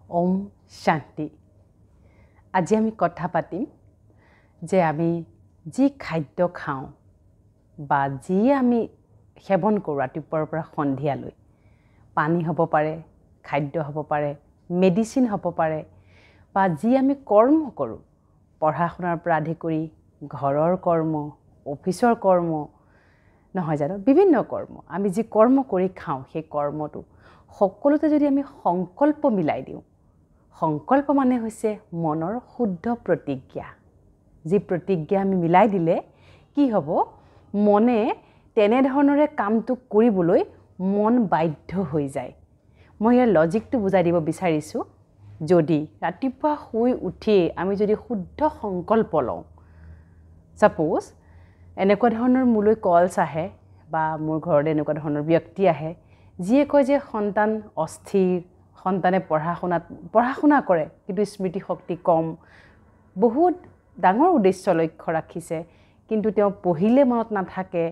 ওম শান্তি। আজি আমি কথা পাতিম যে আমি যি খাদ্য খাওঁ বা যি আমি সেৱন কৰোঁ ৰাতিপুৱাৰ পৰা সন্ধিয়ালৈ, পানী হ'ব পাৰে, খাদ্য হ'ব পাৰে, মেডিচিন হ'ব পাৰে, বা যি আমি কৰ্ম কৰোঁ, পঢ়া শুনাৰ পৰা আদি কৰি ঘৰৰ কৰ্ম, অফিচৰ কৰ্ম, নহয় জানো, বিভিন্ন কৰ্ম, আমি যি কৰ্ম কৰি খাওঁ সেই কৰ্মটো সকলোতে যদি আমি সংকল্প মিলাই দিওঁ, সংকল্প মানে হৈছে মনৰ শুদ্ধ প্ৰতিজ্ঞা। যি প্ৰতিজ্ঞা আমি মিলাই দিলে কি হ'ব, মনে তেনেধৰণৰে কামটো কৰিবলৈ মন বাধ্য হৈ যায়। মই ইয়াৰ লজিকটো বুজাই দিব বিচাৰিছোঁ। যদি ৰাতিপুৱা শুই উঠিয়ে আমি যদি শুদ্ধ সংকল্প লওঁ, ছাপ'জ এনেকুৱা ধৰণৰ মোলৈ কলছ আহে বা মোৰ ঘৰলৈ এনেকুৱা ধৰণৰ ব্যক্তি আহে যিয়ে কয় যে সন্তান অস্থিৰ, সন্তানে পঢ়া শুনা কৰে কিন্তু স্মৃতিশক্তি কম, বহুত ডাঙৰ উদ্দেশ্য লক্ষ্য ৰাখিছে কিন্তু তেওঁ পঢ়িলে মনত নাথাকে।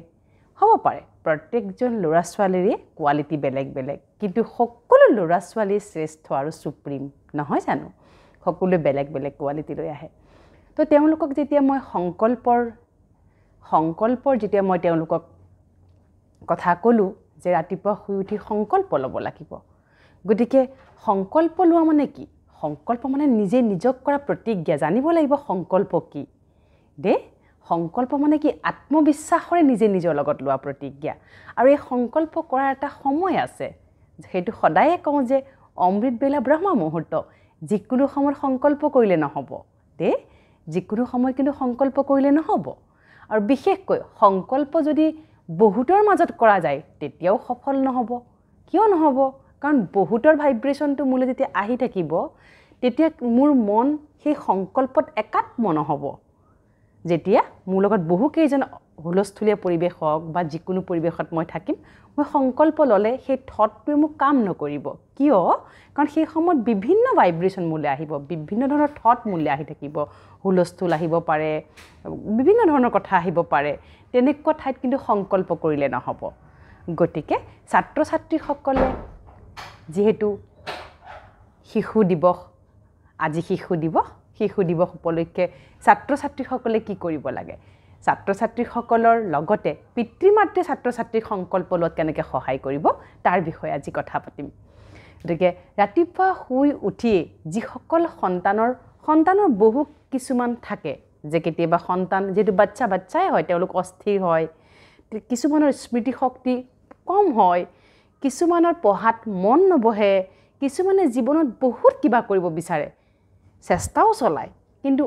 হ'ব পাৰে প্ৰত্যেকজন ল'ৰা ছোৱালীৰে কোৱালিটি বেলেগ বেলেগ, কিন্তু সকলো ল'ৰা ছোৱালী শ্ৰেষ্ঠ আৰু সুপ্ৰিম, নহয় জানো? সকলোৱে বেলেগ বেলেগ কোৱালিটি লৈ আহে। তো তেওঁলোকক যেতিয়া মই সংকল্পৰ যেতিয়া মই তেওঁলোকক কথা ক'লোঁ যে ৰাতিপুৱা শুই উঠি সংকল্প ল'ব লাগিব, গতিকে সংকল্প লোৱা মানে কি? সংকল্প মানে নিজে নিজক কৰা প্ৰতিজ্ঞা। জানিব লাগিব সংকল্প কি দেই। সংকল্প মানে কি? আত্মবিশ্বাসৰে নিজে নিজৰ লগত লোৱা প্ৰতিজ্ঞা। আৰু এই সংকল্প কৰাৰ এটা সময় আছে। সেইটো সদায়ে কওঁ যে অমৃত বেলা ব্ৰহ্ম মুহূৰ্ত। যিকোনো সময়ত সংকল্প কৰিলে নহ'ব দেই, যিকোনো সময়ত কিন্তু সংকল্প কৰিলে নহ'ব। আৰু বিশেষকৈ সংকল্প যদি বহুতৰ মাজত কৰা যায় তেতিয়াও সফল নহ'ব। কিয় নহ'ব? কাৰণ বহুতৰ ভাইব্ৰেশ্যনটো মোলৈ যেতিয়া আহি থাকিব তেতিয়া মোৰ মন সেই সংকল্পত একাত্ম নহ'ব। যেতিয়া মোৰ লগত বহুকেইজন হুলস্থুলীয়া পৰিৱেশ হওক বা যিকোনো পৰিৱেশত মই থাকিম, মই সংকল্প ল'লে সেই থটটোৱে মোক কাম নকৰিব। কিয়? কাৰণ সেই সময়ত বিভিন্ন ভাইব্ৰেশ্যন মোলৈ আহিব, বিভিন্ন ধৰণৰ থট মোলৈ আহি থাকিব, হুলস্থুল আহিব পাৰে, বিভিন্ন ধৰণৰ কথা আহিব পাৰে। তেনেকুৱা ঠাইত কিন্তু সংকল্প কৰিলে নহ'ব। গতিকে ছাত্ৰ ছাত্ৰীসকলে যিহেতু শিশু দিৱস, আজি শিশু দিৱস উপলক্ষে ছাত্ৰ ছাত্ৰীসকলে কি কৰিব লাগে? ছাত্ৰ ছাত্ৰীসকলৰ লগতে পিতৃ মাতৃ ছাত্ৰ ছাত্ৰীক সংকল্প লোৱাত কেনেকৈ সহায় কৰিব তাৰ বিষয়ে আজি কথা পাতিম। গতিকে ৰাতিপুৱা শুই উঠিয়ে যিসকল সন্তানৰ বহু কিছুমান থাকে যে কেতিয়াবা সন্তান যিহেতু বাচ্চাই হয়, তেওঁলোক অস্থিৰ হয়, কিছুমানৰ স্মৃতিশক্তি কম হয়, কিছুমানৰ পঢ়াত মন নবহে, কিছুমানে জীৱনত বহুত কিবা কৰিব বিচাৰে, চেষ্টাও চলায় কিন্তু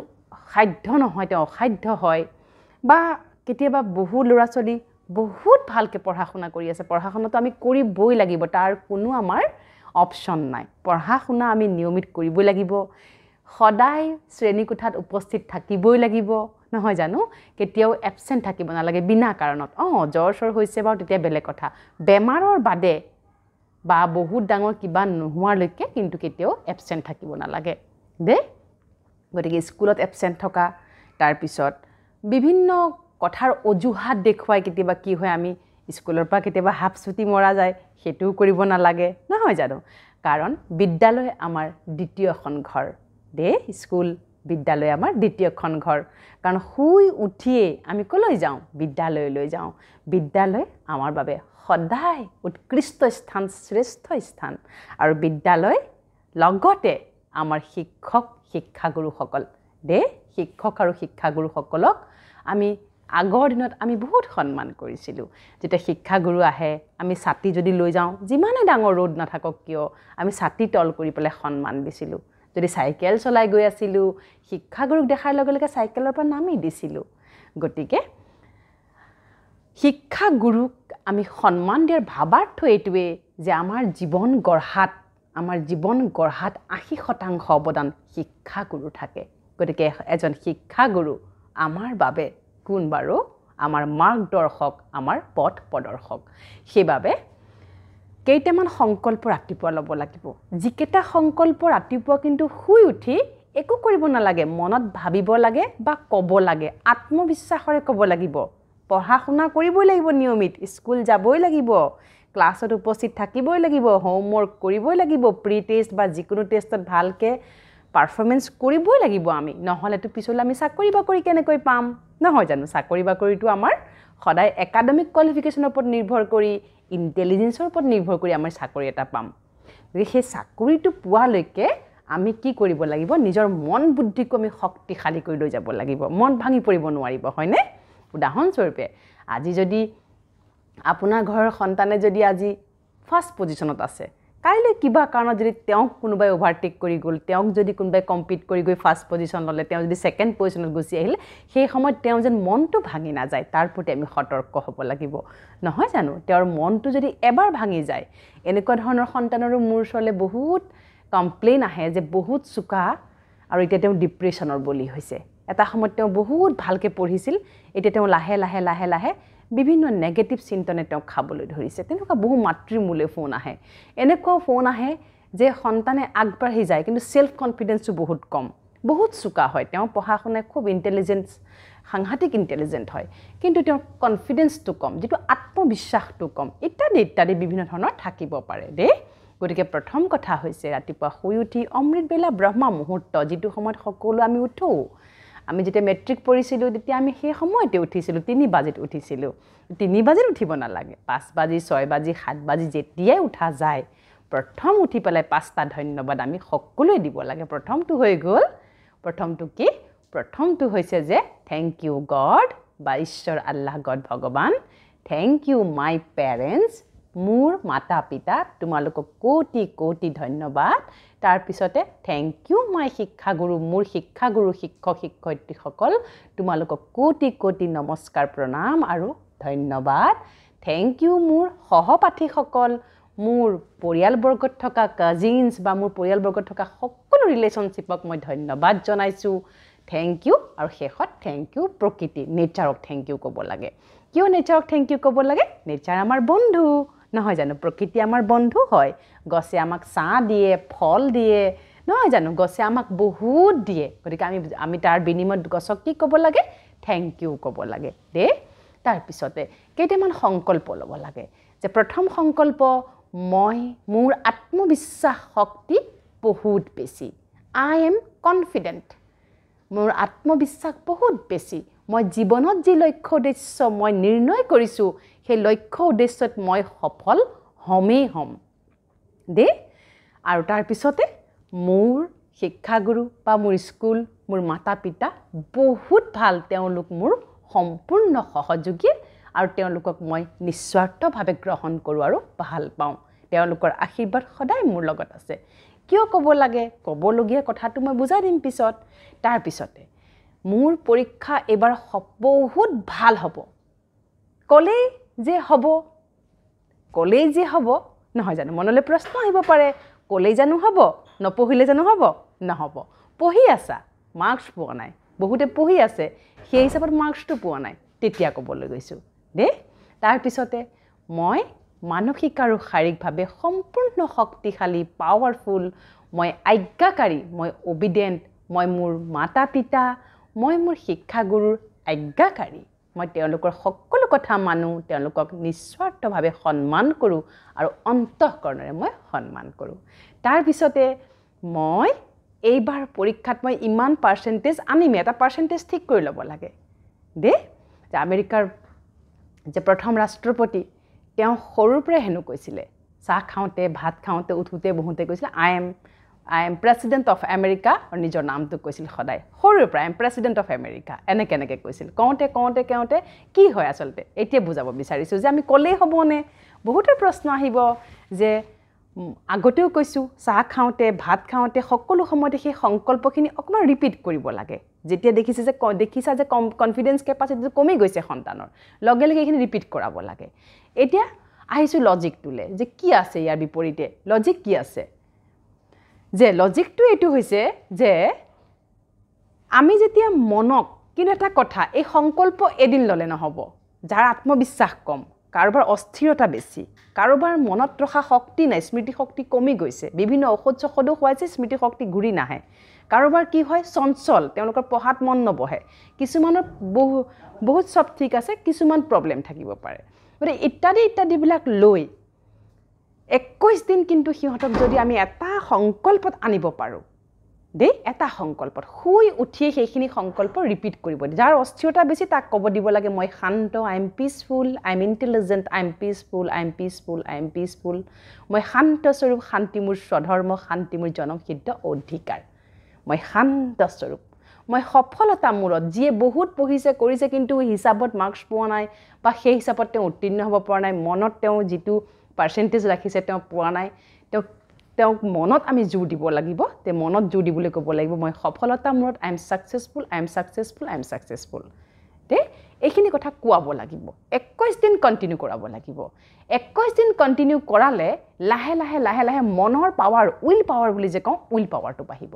সাধ্য নহয়, তেওঁ অসাধ্য হয়। বা কেতিয়াবা বহু ল'ৰা ছোৱালী বহুত ভালকৈ পঢ়া শুনা কৰি আছে, পঢ়া শুনাটো আমি কৰিবই লাগিব, তাৰ কোনো আমাৰ অপশ্যন নাই। পঢ়া শুনা আমি নিয়মিত কৰিবই লাগিব, সদায় শ্ৰেণীকোঠাত উপস্থিত থাকিবই লাগিব, নহয় জানো? কেতিয়াও এবচেণ্ট থাকিব নালাগে বিনা কাৰণত। জ্বৰ চৰ হৈছে বাৰু তেতিয়া বেলেগ কথা, বেমাৰৰ বাদে বা বহুত ডাঙৰ কিবা নোহোৱালৈকে কিন্তু কেতিয়াও এবচেণ্ট থাকিব নালাগে দেই। গতিকে স্কুলত এবচেণ্ট থকা, তাৰপিছত বিভিন্ন কথাৰ অজুহাত দেখুৱাই কেতিয়াবা কি হয়, আমি স্কুলৰ পৰা কেতিয়াবা হাফ ছুটি মৰা যায়, সেইটোও কৰিব নালাগে, নহয় জানো? কাৰণ বিদ্যালয় আমাৰ দ্বিতীয়খন ঘৰ দেই। স্কুল বিদ্যালয় আমাৰ দ্বিতীয়খন ঘৰ। কাৰণ শুই উঠিয়েই আমি ক'লৈ যাওঁ? বিদ্যালয়লৈ যাওঁ। বিদ্যালয় আমাৰ বাবে সদায় উৎকৃষ্ট স্থান, শ্ৰেষ্ঠ স্থান। আৰু বিদ্যালয় লগতে আমাৰ শিক্ষাগুৰুসকল দেই। শিক্ষক আৰু শিক্ষাগুৰুসকলক আমি আগৰ দিনত আমি বহুত সন্মান কৰিছিলোঁ। যেতিয়া শিক্ষাগুৰু আহে আমি ছাতি যদি লৈ যাওঁ, যিমানে ডাঙৰ ৰ'দ নাথাকক কিয় আমি ছাতি তল কৰি পেলাই সন্মান দিছিলোঁ। যদি চাইকেল চলাই গৈ আছিলোঁ, শিক্ষাগুৰুক দেখাৰ লগে লগে চাইকেলৰ পৰা নামি দিছিলোঁ। গতিকে শিক্ষাগুৰুক আমি সন্মান দিয়াৰ ভাৱাৰ্থ এইটোৱেই যে আমাৰ জীৱন গঢ়াত 80% অৱদান শিক্ষাগুৰু থাকে। গতিকে এজন শিক্ষাগুৰু আমাৰ বাবে কোন বাৰু? আমাৰ মাৰ্গদৰ্শক, আমাৰ পথ প্ৰদৰ্শক। সেইবাবে কেইটামান সংকল্প ৰাতিপুৱা ল'ব লাগিব। যিকেইটা সংকল্প ৰাতিপুৱা কিন্তু শুই উঠি একো কৰিব নালাগে, মনত ভাবিব লাগে বা ক'ব লাগে, আত্মবিশ্বাসৰে ক'ব লাগিব। পঢ়া শুনা কৰিবই লাগিব নিয়মিত, স্কুল যাবই লাগিব, ক্লাছত উপস্থিত থাকিবই লাগিব হোমৱৰ্ক কৰিবই লাগিব প্ৰি টেষ্ট বা যিকোনো টেষ্টত ভালকৈ পাৰফৰ্মেঞ্চ কৰিবই লাগিব আমি নহ'লেতো পিছলৈ আমি চাকৰি বাকৰি কেনেকৈ পাম নহয় জানো চাকৰি বাকৰিটো আমাৰ সদায় একাডেমিক কোৱালিফিকেশ্যনৰ ওপৰত নিৰ্ভৰ কৰি ইণ্টেলিজেন্সৰ ওপৰত নিৰ্ভৰ কৰি আমাৰ চাকৰি এটা পাম গতিকে সেই চাকৰিটো পোৱালৈকে আমি কি কৰিব লাগিব নিজৰ মন বুদ্ধিকো আমি শক্তিশালী কৰি লৈ যাব লাগিব মন ভাঙি পৰিব নোৱাৰিব হয়নে উদাহৰণস্বৰূপে আজি যদি আপোনাৰ ঘৰৰ সন্তানে যদি আজি ফাৰ্ষ্ট পজিশ্যনত আছে কাইলৈ কিবা কাৰণত যদি তেওঁক কোনোবাই অভাৰটেক কৰি গ'ল তেওঁক যদি কোনোবাই কম্পিট কৰি গৈ ফাৰ্ষ্ট পজিশ্যন ল'লে তেওঁ যদি ছেকেণ্ড পজিশ্যনত গুচি আহিলে সেই সময়ত তেওঁ যেন মনটো ভাঙি নাযায় তাৰ প্ৰতি আমি সতৰ্ক হ'ব লাগিব নহয় জানো তেওঁৰ মনটো যদি এবাৰ ভাঙি যায় এনেকুৱা ধৰণৰ সন্তানৰো মোৰ ওচৰলৈ বহুত কমপ্লেইন আহে যে বহুত চোকা আৰু এতিয়া তেওঁ ডিপ্ৰেশ্যনৰ বলি হৈছে এটা সময়ত তেওঁ বহুত ভালকৈ পঢ়িছিল এতিয়া তেওঁ লাহে লাহে লাহে লাহে বিভিন্ন নেগেটিভ চিন্তনে তেওঁক খাবলৈ ধৰিছে তেনেকুৱা বহু মাতৃৰ মোলৈ ফোন আহে এনেকুৱাও ফোন আহে যে সন্তানে আগবাঢ়ি যায় কিন্তু সেলফ কনফিডেন্সও বহুত কম বহুত চোকা হয় তেওঁ পঢ়া শুনাই খুব ইন্টেলিজেন্স সাংঘাতিক ইন্টেলিজেন্ট হয় কিন্তু তেওঁৰ কনফিডেন্সটো কম যেটো আত্মবিশ্বাসটো কম ইত্যাদি ইত্যাদি বিভিন্ন ধৰণৰ থাকিব পাৰে দেই গতিকে প্ৰথম কথা হৈছে ৰাতিপুৱা শুই উঠি অমৃত বেলা ব্ৰহ্মা মুহূৰ্ত যেটো সময়ত সকলো আমি উঠো আমি যেতিয়া মেট্ৰিক পঢ়িছিলোঁ তেতিয়া আমি সেই সময়তে উঠিছিলোঁ 3 বাজিত উঠিছিলোঁ 3 বাজিত উঠিব নালাগে 5 বাজি 6 বাজি 7 বাজি যেতিয়াই উঠা যায় প্ৰথম উঠি পেলাই 5টা ধন্যবাদ আমি সকলোৱে দিব লাগে প্ৰথমটো হৈ গ'ল প্ৰথমটো কি প্ৰথমটো হৈছে যে থ্যাংক ইউ গড বা ঈশ্বৰ আল্লাহ গড ভগৱান থ্যাংক ইউ মাই পেৰেণ্টছ মোৰ মাতা পিতা তোমালোকক কোটি কোটি ধন্যবাদ তাৰ পিছতে থ্যাংক ইউ মাই শিক্ষাগুৰু মোৰ শিক্ষাগুৰু শিক্ষক শিক্ষয়িত্ৰীসকল তোমালোকক কোটি কোটি নমস্কাৰ প্ৰণাম আৰু ধন্যবাদ থ্যাংক ইউ মোৰ সহপাঠীসকল মোৰ পৰিয়ালবৰ্গত থকা কাজিনছ বা মোৰ পৰিয়ালবৰ্গত থকা সকলো ৰিলেশ্যনশ্বিপক মই ধন্যবাদ জনাইছোঁ থ্যাংক ইউ আৰু শেষত থ্যাংক ইউ প্ৰকৃতি নেচাৰক থ্যাংক ইউ ক'ব লাগে কিয় নেচাৰক থ্যাংক ইউ ক'ব লাগে নেচাৰ আমাৰ বন্ধু নহয় জানো প্ৰকৃতি আমাৰ বন্ধু হয় গছে আমাক ছাঁ দিয়ে ফল দিয়ে নহয় জানো গছে আমাক বহুত দিয়ে গতিকে আমি তাৰ বিনিময়ত গছক কি ক'ব লাগে থ্যাংক ইউ ক'ব লাগে দেই তাৰ পিছতে কেইটামান সংকল্প ল'ব লাগে যে প্ৰথম সংকল্প মই মোৰ আত্মবিশ্বাস শক্তি বহুত বেছি আই এম কনফিডেন্ট মোৰ আত্মবিশ্বাস বহুত বেছি মই জীৱনত যি লক্ষ্য উদ্দেশ্য মই নিৰ্ণয় কৰিছোঁ সেই লক্ষ্য উদ্দেশ্যত মই সফল হমেই হম দে আৰু তাৰ পিছতে মোৰ শিক্ষাগুৰু বা মোৰ স্কুল মোৰ মাতা পিতা বহুত ভাল তেওঁলোক মোৰ সম্পূৰ্ণ সহযোগী আৰু তেওঁলোকক মই নিস্বাৰ্থভাৱে গ্ৰহণ কৰোঁ আৰু ভাল পাওঁ তেওঁলোকৰ আশীৰ্বাদ সদায় মোৰ লগত আছে কিয় ক'ব লাগে ক'বলগীয়া কথাটো মই বুজাই দিম পিছত তাৰ পিছতে মোৰ পৰীক্ষা এবাৰ বহুত ভাল হ'ব কলেই যে হ'ব নহয় জানো মনলৈ প্ৰশ্ন আহিব পাৰে কলেই জানো হ'ব নপঢ়িলে জানো হ'ব নহ'ব পঢ়ি আছা মাৰ্কছ পোৱা নাই বহুতে পঢ়ি আছে সেই হিচাপত মাৰ্কছটো পোৱা নাই তেতিয়া ক'বলৈ গৈছোঁ দেই তাৰ পিছতে মই মানসিক আৰু শাৰীৰিকভাৱে সম্পূৰ্ণ শক্তিশালী পাৱাৰফুল মই আজ্ঞাকাৰী মই অবিডেণ্ট মই মোৰ মাতা পিতা মই মোৰ শিক্ষাগুৰুৰ আজ্ঞাকাৰী মই তেওঁলোকৰ সকলো কথা মানো তেওঁলোকক নিস্বাৰ্থভাৱে সন্মান কৰোঁ আৰু অন্তঃকৰণেৰে মই সন্মান কৰোঁ তাৰ পিছতে মই এইবাৰ পৰীক্ষাত মই ইমান পাৰ্চেন্টেজ আনিম এটা পাৰ্চেন্টেজ ঠিক কৰি ল'ব লাগে দে যে আমেৰিকাৰ যে প্ৰথম ৰাষ্ট্ৰপতি তেওঁ সৰুৰ পৰাই হেনো কৈছিলে চাহ খাওঁতে ভাত খাওঁতে উঠোতে বহোতে কৈছিলে I am president of America আৰু নিজৰ নামটো কৈছিল সদায় সৰুৰ পৰা I am president of America এনেকৈ কৈছিল কওঁতে কি হয় আচলতে এতিয়া বুজাব বিচাৰিছোঁ যে আমি ক'লেই হ'বনে বহুতৰ প্ৰশ্ন আহিব যে আগতেও কৈছোঁ চাহ খাওঁতে ভাত খাওঁতে সকলো সময়তে সেই সংকল্পখিনি অকণমান ৰিপিট কৰিব লাগে যেতিয়া দেখিছা যে কনফিডেন্স কেপাচিটিটো কমি গৈছে সন্তানৰ লগে লগে এইখিনি ৰিপিট কৰাব লাগে এতিয়া আহিছোঁ লজিকটোলৈ যে কি আছে ইয়াৰ বিপৰীতে লজিক কি আছে যে লজিকটো এইটো হৈছে যে আমি যেতিয়া মনক কিন্তু এটা কথা এই সংকল্প এদিন ল'লে নহ'ব যাৰ আত্মবিশ্বাস কম কাৰোবাৰ অস্থিৰতা বেছি কাৰোবাৰ মনত ৰখা শক্তি নাই স্মৃতি শক্তি কমি গৈছে বিভিন্ন ঔষধো খুৱাইছে স্মৃতি শক্তি ঘূৰি নাহে কাৰোবাৰ কি হয় চঞ্চল তেওঁলোকৰ পঢ়াত মন নবহে কিছুমানৰ বহুত চব ঠিক আছে কিছুমান প্ৰব্লেম থাকিব পাৰে গতিকে ইত্যাদিবিলাক লৈ 21 দিন কিন্তু সিহঁতক যদি আমি এটা সংকল্পত আনিব পাৰোঁ দেই এটা সংকল্পত শুই উঠিয়ে সেইখিনি সংকল্প ৰিপিট কৰিব যাৰ অস্থিৰতা বেছি তাক ক'ব দিব লাগে মই শান্ত I am peaceful I am intelligent I am peaceful I am peaceful I am peaceful মই শান্ত স্বৰূপ শান্তি মোৰ স্বধৰ্ম শান্তি মোৰ জনমসিদ্ধ অধিকাৰ মই শান্ত স্বৰূপ মই সফলতা মূৰত যিয়ে বহুত পঢ়িছে কৰিছে কিন্তু হিচাপত মাৰ্কছ পোৱা নাই বা সেই হিচাপত তেওঁ উত্তীৰ্ণ হ'ব পৰা নাই মনত তেওঁ যিটো পাৰ্চেণ্টেজ ৰাখিছে তেওঁ পোৱা নাই তেওঁক মনত আমি জোৰ দিব লাগিব তে মনত জোৰ দিবলৈ ক'ব লাগিব মই সফলতা মূৰত I am successful I am successful I am successful তে এইখিনি কথা কোৱাব লাগিব 21 দিন কণ্টিনিউ কৰাব লাগিব 21 দিন কণ্টিনিউ কৰালে লাহে লাহে লাহে লাহে মনৰ পাৱাৰ উইল পাৱাৰ বুলি যে কওঁ উইল পাৱাৰটো বাঢ়িব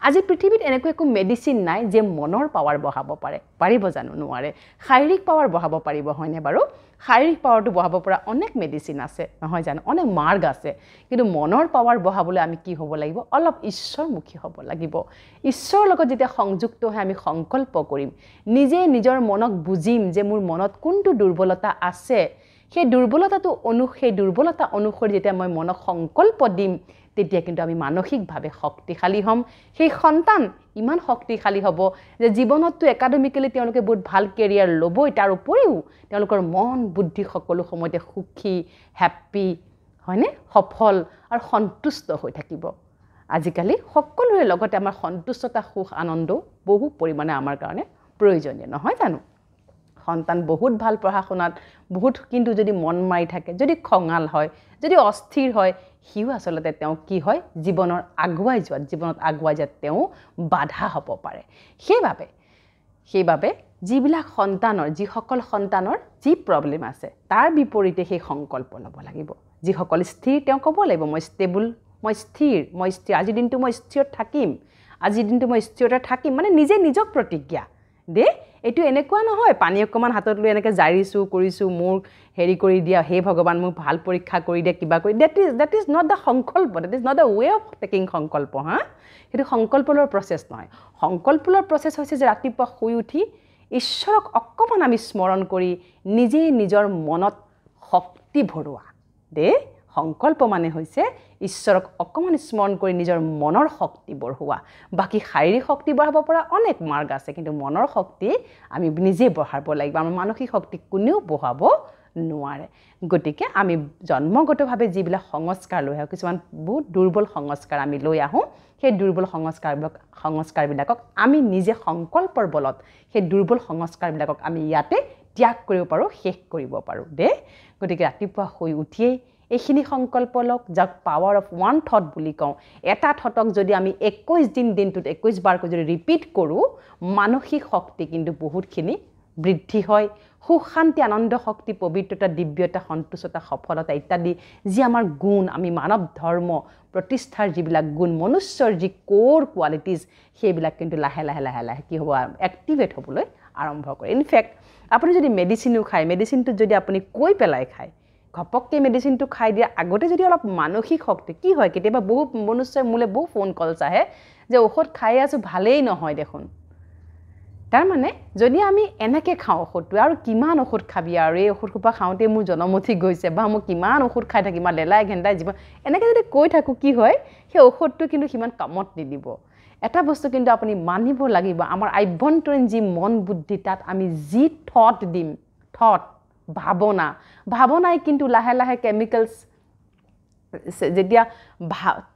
আজি পৃথিৱীত এনেকুৱা একো মেডিচিন নাই যে মনৰ পাৱাৰ বঢ়াব পাৰে পাৰিব জানো নোৱাৰে শাৰীৰিক পাৱাৰ বঢ়াব পাৰিব হয়নে বাৰু শাৰীৰিক পাৱাৰটো বঢ়াব পৰা অনেক মেডিচিন আছে নহয় জানো অনেক মাৰ্গ আছে কিন্তু মনৰ পাৱাৰ বঢ়াবলৈ আমি কি হ'ব লাগিব অলপ ঈশ্বৰমুখী হ'ব লাগিব ঈশ্বৰৰ লগত যেতিয়া সংযুক্ত হৈ আমি সংকল্প কৰিম নিজে নিজৰ মনক বুজিম যে মোৰ মনত কোনটো দুৰ্বলতা আছে সেই দুৰ্বলতা অনুসৰি যেতিয়া মই মনক সংকল্প দিম তেতিয়া কিন্তু আমি মানসিকভাৱে শক্তিশালী হ'ম সেই সন্তান ইমান শক্তিশালী হ'ব যে জীৱনতটো একাডেমিক্যালি তেওঁলোকে বহুত ভাল কেৰিয়াৰ ল'বই তাৰ উপৰিও তেওঁলোকৰ মন বুদ্ধি সকলো সময়তে সুখী হ্যাপি হয়নে সফল আৰু সন্তুষ্ট হৈ থাকিব আজিকালি সকলোৰে লগতে আমাৰ সন্তুষ্টতা সুখ আনন্দ বহু পৰিমাণে আমাৰ কাৰণে প্ৰয়োজনীয় নহয় জানো সন্তান বহুত ভাল পঢ়া শুনাত বহুত কিন্তু যদি মন মাৰি থাকে যদি খঙাল হয় যদি অস্থিৰ হয় হিউ আসলতে তেওঁ কি হয় জীৱনত আগুৱাই যোৱাত তেওঁ বাধা হ'ব পাৰে সেইবাবে যিবিলাক যিসকল সন্তানৰ যি প্ৰব্লেম আছে তাৰ বিপৰীতে সেই সংকল্প ল'ব লাগিব যিসকল স্থিৰ তেওঁ ক'ব লাগিব মই ষ্টেবল মই স্থিৰ আজিৰ দিনটো মই স্থিৰত থাকিম মানে নিজে নিজক প্ৰতিজ্ঞা দে এইটো এনেকুৱা নহয় পানী অকমান হাতত লৈ এনেকৈ কৰিছো মোৰ হেৰি কৰি দিয়া হে ভগৱান মোক ভাল পৰীক্ষা কৰি দিয়া কিবা কৰি that is not the সংকল্প that is not the way of taking সংকল্প সেইটো সংকল্পৰ প্ৰচেছ নহয় সংকল্পৰ প্ৰচেছ হৈছে যে ৰাতিপুৱা শুই উঠি ঈশ্বৰক অকমান আমি স্মৰণ কৰি নিজে নিজৰ মনত শক্তি ভৰোৱা দে সংকল্প মানে হৈছে ঈশ্বৰক অকমান স্মৰণ কৰি নিজৰ মনৰ শক্তি বঢ়োৱা বাকি শাৰীৰিক শক্তি বঢ়াব পৰা অনেক মাৰ্গ আছে কিন্তু মনৰ শক্তি আমি নিজে বঢ়াব লাগিব আমাৰ মানসিক শক্তি কোনেও বঢ়াব নোৱাৰে গতিকে আমি জন্মগতভাৱে যিবিলাক সংস্কাৰ লৈ আহোঁ কিছুমান বহুত দুৰ্বল সংস্কাৰ আমি লৈ আহোঁ সেই দুৰ্বল সংস্কাৰবিলাকক আমি নিজে সংকল্পৰ বলত সেই দুৰ্বল সংস্কাৰবিলাকক আমি ইয়াতে ত্যাগ কৰিব পাৰোঁ শেষ কৰিব পাৰোঁ দে গতিকে ৰাতিপুৱা শুই উঠিয়েই এইখিনি সংকল্প লওক যাক পাৱাৰ অফ ওৱান থট বুলি কওঁ এটা থটক যদি আমি 21 দিনটোত 21 বাৰকৈ যদি ৰিপিট কৰোঁ মানসিক শক্তি কিন্তু বহুতখিনি বৃদ্ধি হয় সুখ শান্তি আনন্দ শক্তি পবিত্ৰতা দিব্যতা সন্তুষ্টতা সফলতা ইত্যাদি যি আমাৰ গুণ আমি মানৱ ধৰ্ম প্ৰতিষ্ঠাৰ যিবিলাক গুণ মনুষ্যৰ যি কোৰ কোৱালিটিজ সেইবিলাক কিন্তু লাহে লাহে কি হ'ব এক্টিভেট হ'বলৈ আৰম্ভ কৰে ইনফেক্ট আপুনি যদি মেডিচিনো খায় মেডিচিনটো যদি আপুনি কৈ পেলাই খায় ঘপককৈ মেডিচিনটো খাই দিয়া আগতে যদি অলপ মানসিক শক্তি কি হয় কেতিয়াবা বহু মনুষ্যই মোলে বহু ফোন কলছ আহে যে ঔষধ খাই আছোঁ ভালেই নহয় দেখোন তাৰ মানে যদি আমি এনেকৈ খাওঁ ঔষধটো আৰু কিমান ঔষধ খাবি আৰু এই ঔষধসোপা খাওঁতে মোৰ জনমতি গৈছে বা মই কিমান ঔষধ খাই থাকিম বা লেলাই ঘেন্দাই জীৱন এনেকৈ যদি কৈ থাকোঁ কি হয় সেই ঔষধটো কিন্তু সিমান কামত নিদিব এটা বস্তু কিন্তু আপুনি মানিব লাগিব আমাৰ আভ্যন্তৰীণ যি মন বুদ্ধি তাত আমি যি থট দিম ভাৱনাই কিন্তু লাহে লাহে কেমিকেলছ যেতিয়া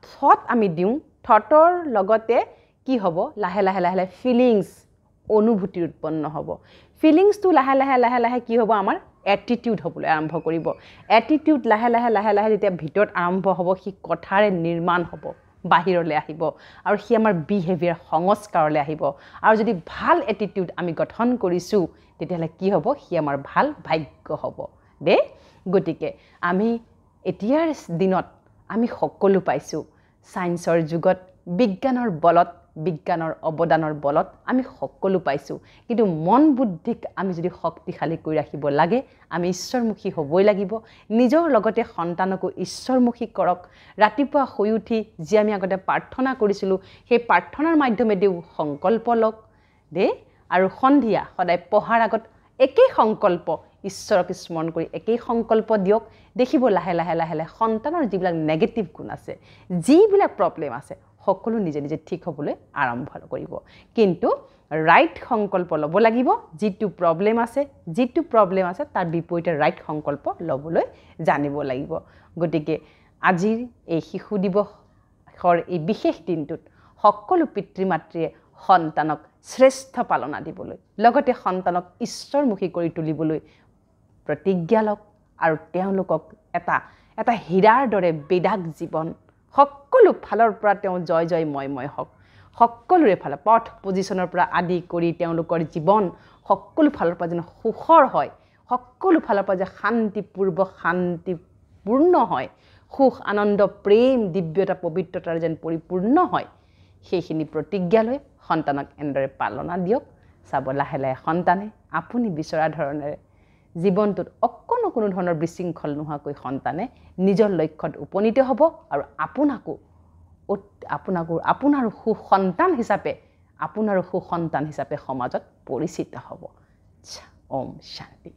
থট আমি দিওঁ থটৰ লগতে কি হ'ব লাহে লাহে ফিলিংছ অনুভূতি উৎপন্ন হ'ব ফিলিংছটো লাহে লাহে কি হ'ব আমাৰ এটিটিউড হ'বলৈ আৰম্ভ কৰিব এটিটিউড লাহে লাহে যেতিয়া ভিতৰত আৰম্ভ হ'ব সি কথাৰে নিৰ্মাণ হ'ব বাহিৰলৈ আহিব আৰু সি আমাৰ বিহেভিয়াৰ সংস্কাৰলৈ আহিব আৰু যদি ভাল এটিটিউড আমি গঠন কৰিছোঁ তেতিয়াহ'লে কি হ'ব সি আমাৰ ভাল ভাগ্য হ'ব দে গতিকে আমি এতিয়াৰ দিনত আমি সকলো পাইছোঁ সায়েন্সৰ যুগত বিজ্ঞানৰ বলত বিজ্ঞানৰ অৱদানৰ বলত আমি সকলো পাইছোঁ কিন্তু মন বুদ্ধিক আমি যদি শক্তিশালী কৰি ৰাখিব লাগে আমি ঈশ্বৰমুখী হ'বই লাগিব নিজৰ লগতে সন্তানকো ঈশ্বৰমুখী কৰক ৰাতিপুৱা শুই উঠি যি আমি আগতে প্ৰাৰ্থনা কৰিছিলোঁ সেই প্ৰাৰ্থনাৰ মাধ্যমেদিও সংকল্প লওক দে আৰু সন্ধিয়া সদায় পঢ়াৰ আগত একেই সংকল্প ঈশ্বৰক স্মৰণ কৰি একেই সংকল্প দিয়ক দেখিব লাহে লাহে লাহে লাহে সন্তানৰ যিবিলাক নেগেটিভ গুণ আছে যিবিলাক প্ৰব্লেম আছে সকলো নিজে নিজে ঠিক হ'বলৈ আৰম্ভ কৰিব কিন্তু ৰাইট সংকল্প ল'ব লাগিব যিটো প্ৰব্লেম আছে তাৰ বিপৰীতে ৰাইট সংকল্প ল'বলৈ জানিব লাগিব গতিকে আজিৰ এই শিশু দিৱসৰ এই বিশেষ দিনটোত সকলো পিতৃ মাতৃয়ে সন্তানক শ্ৰেষ্ঠ পালনা দিবলৈ লগতে সন্তানক ঈশ্বৰমুখী কৰি তুলিবলৈ প্ৰতিজ্ঞা লওক আৰু তেওঁলোকক এটা হীৰাৰ দৰে বিদাক জীৱন সকলো ফালৰ পৰা তেওঁ জয় জয় ময় হওক সকলোৰে ফালে পথ পজিশ্যনৰ পৰা আদি কৰি তেওঁলোকৰ জীৱন সকলো ফালৰ পৰা যেন সুখৰ হয় সকলো ফালৰ পৰা যে শান্তিপূৰ্ণ হয় সুখ আনন্দ প্ৰেম দিব্যতা পবিত্ৰতাৰ যেন পৰিপূৰ্ণ হয় সেইখিনি প্ৰতিজ্ঞা লৈ সন্তানক এনেদৰে পালনা দিয়ক চাব লাহে লাহে সন্তানে আপুনি বিচৰা ধৰণেৰে জীৱনটোত কোনো ধৰণৰ বিশৃংখল নোহোৱাকৈ সন্তানে নিজৰ লক্ষ্যত উপনীত হ'ব আৰু আপোনাৰো সুসন্তান হিচাপে সমাজত পৰিচিত হ'ব ওম শান্তি